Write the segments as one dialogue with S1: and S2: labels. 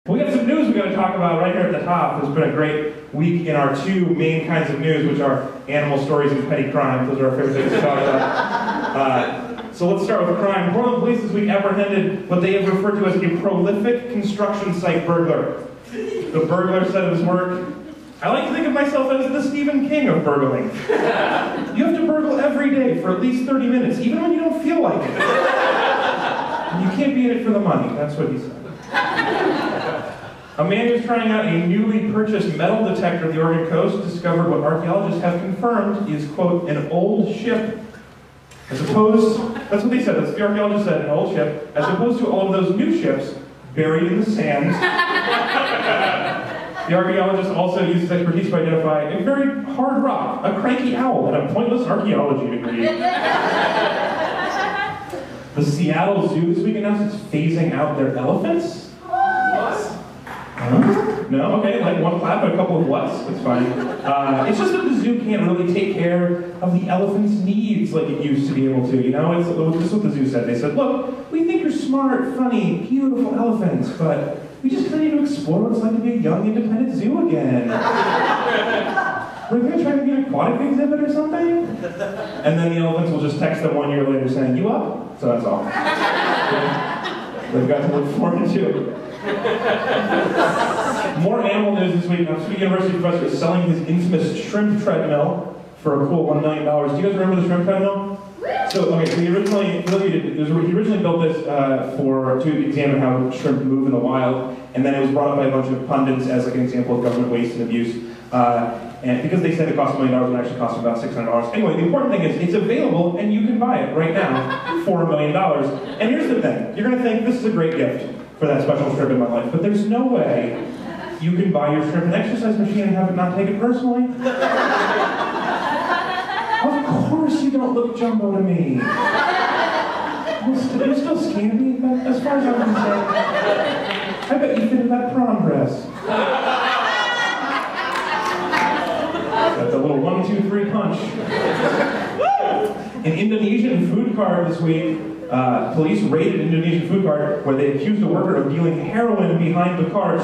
S1: We got some news we got to talk about right here at the top. It's been a great week in our two main kinds of news, which are animal stories and petty crimes. Those are our favorite things to talk about. So let's start with crime. Portland police this week apprehended what they have referred to as a prolific construction site burglar. The burglar said of his work, "I like to think of myself as the Stephen King of burgling. You have to burgle every day for at least 30 minutes, even when you don't feel like it. And you can't be in it for the money." That's what he said. A man who's trying out a newly purchased metal detector at the Oregon coast discovered what archaeologists have confirmed is, quote, an old ship. As opposed, that's what they said, that's what the archaeologists said, an old ship, as opposed to all of those new ships buried in the sand. The archaeologist also used his expertise to identify a very hard rock, a cranky owl, and a pointless archaeology degree. The Seattle Zoo this week announced it's phasing out their elephants. No? Okay, like one clap and a couple of whats. That's fine. It's just that the zoo can't really take care of the elephant's needs like it used to be able to, you know? This is what the zoo said. They said, look, we think you're smart, funny, beautiful elephants, but we just kind of need to explore what it's like to be a young, independent zoo again. We're going to try to be an aquatic exhibit or something? And then the elephants will just text them 1 year later saying, you up? So that's all. They've got to look forward to. More animal news this week. A Sweet University professor is selling his infamous shrimp treadmill for a cool $1 million. Do you guys remember the shrimp treadmill? So he originally built this to examine how shrimp move in the wild, and then it was brought up by a bunch of pundits as like an example of government waste and abuse. And because they said it cost $1 million, it actually cost about $600. Anyway, the important thing is it's available and you can buy it right now for $1 million. And here's the thing: you're going to think this is a great gift for that special trip in my life, but there's no way you can buy your shrimp an exercise machine and have it not take it personally. Of course you don't look jumbo to me. You're still skinny, but as far as I'm concerned, I bet you fit in that prom dress. That's a little 1, 2, 3 punch. An Indonesian food cart this week. Police raided an Indonesian food cart where they accused a worker of dealing heroin behind the cart.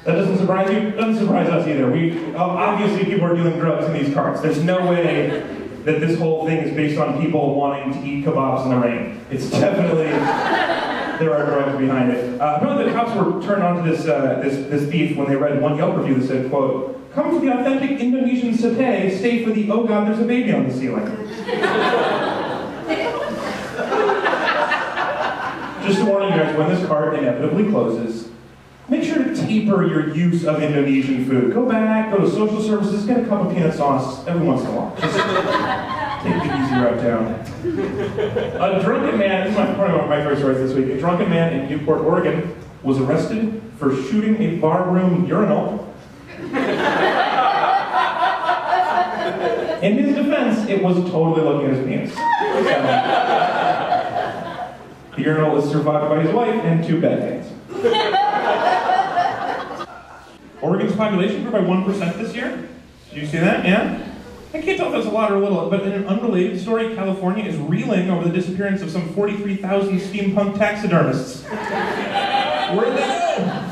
S1: That doesn't surprise you? Doesn't surprise us either. Obviously people are dealing drugs in these carts. There's no way that this whole thing is based on people wanting to eat kebabs in the rain. It's definitely, there are drugs behind it. Apparently the cops were turned on to this thief when they read one Yelp review that said, quote, "Come for the authentic Indonesian satay, stay for the, oh God, there's a baby on the ceiling." Just to warn you guys, when this cart inevitably closes, make sure to taper your use of Indonesian food. Go back, go to social services, get a cup of peanut sauce every once in a while. Just take the easy route down. A drunken man, this is probably one of my first stories this week, a drunken man in Newport, Oregon was arrested for shooting a barroom urinal. In his defense, it was totally looking at his penis. The urinal is survived by his wife and 2 bedmates. Oregon's population grew by 1% this year. Did you see that? Yeah? I can't tell if that's a lot or a little, but in an unrelated story, California is reeling over the disappearance of some 43,000 steampunk taxidermists. Where'd they go?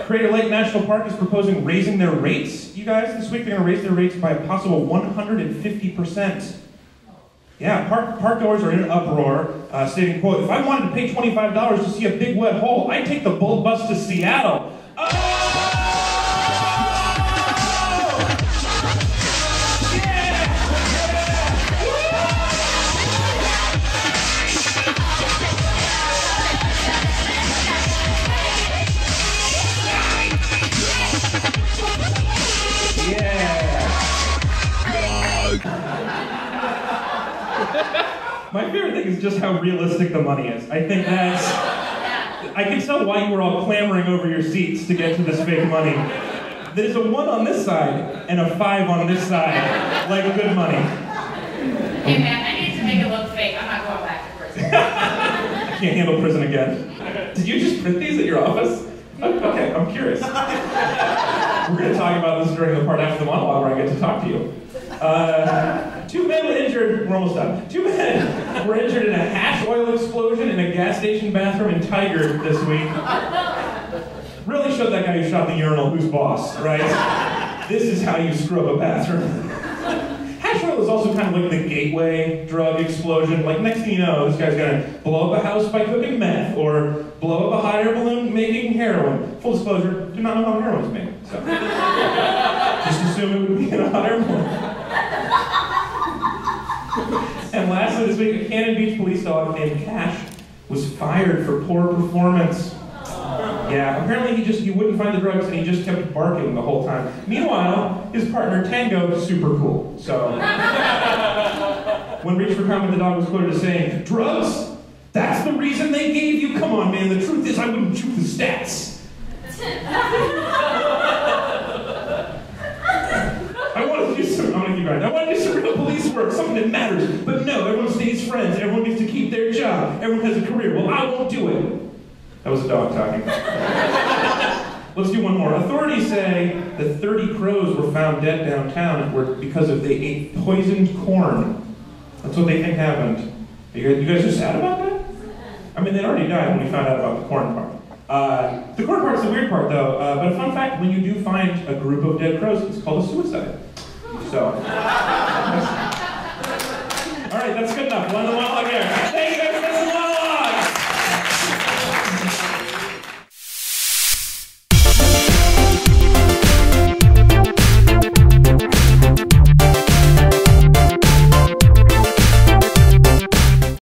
S1: Crater Lake National Park is proposing raising their rates, you guys. This week they're going to raise their rates by a possible 150%. Yeah, parkgoers are in an uproar, stating, quote, "If I wanted to pay $25 to see a big wet hole, I'd take the Bolt bus to Seattle." Oh! My favorite thing is just how realistic the money is. I think that's... I can tell why you were all clamoring over your seats to get to this fake money. There's a 1 on this side and a 5 on this side, like good money.
S2: Hey man, I need to make it look fake. I'm not going back to prison.
S1: I can't handle prison again. Did you just print these at your office? Okay, I'm curious. We're going to talk about this during the part after the monologue where I get to talk to you. 2 men were injured, we're almost done. 2 men were injured in a hash oil explosion in a gas station bathroom in Tiger this week. Really showed that guy who shot the urinal who's boss, right? This is how you scrub a bathroom. Hash oil is also kind of like the gateway drug explosion. Like, next thing you know, this guy's gonna blow up a house by cooking meth, or blow up a hot air balloon making heroin. Full disclosure, do not know how heroin is made, so. Just assume it would be in a hot air balloon. And lastly this week, a Cannon Beach police dog named Cash was fired for poor performance. Yeah, apparently he wouldn't find the drugs and he just kept barking the whole time. Meanwhile, his partner Tango is super cool. So when reached for comment, the dog was quoted as saying, "Drugs? That's the reason they gave you? Come on, man, the truth is I wouldn't chew the stats." I want to do some real police work, something that matters. But no, everyone stays friends, everyone gets to keep their job, everyone has a career. Well, I won't do it. That was a dog talking. Let's do one more. Authorities say that 30 crows were found dead downtown because they ate poisoned corn. That's what they think happened. You guys are sad about that? I mean, they already died when we found out about the corn part. The corn part's the weird part, though. But a fun fact, when you do find a group of dead crows, it's called a suicide. So. All right, that's good enough. We'll end the monologue here.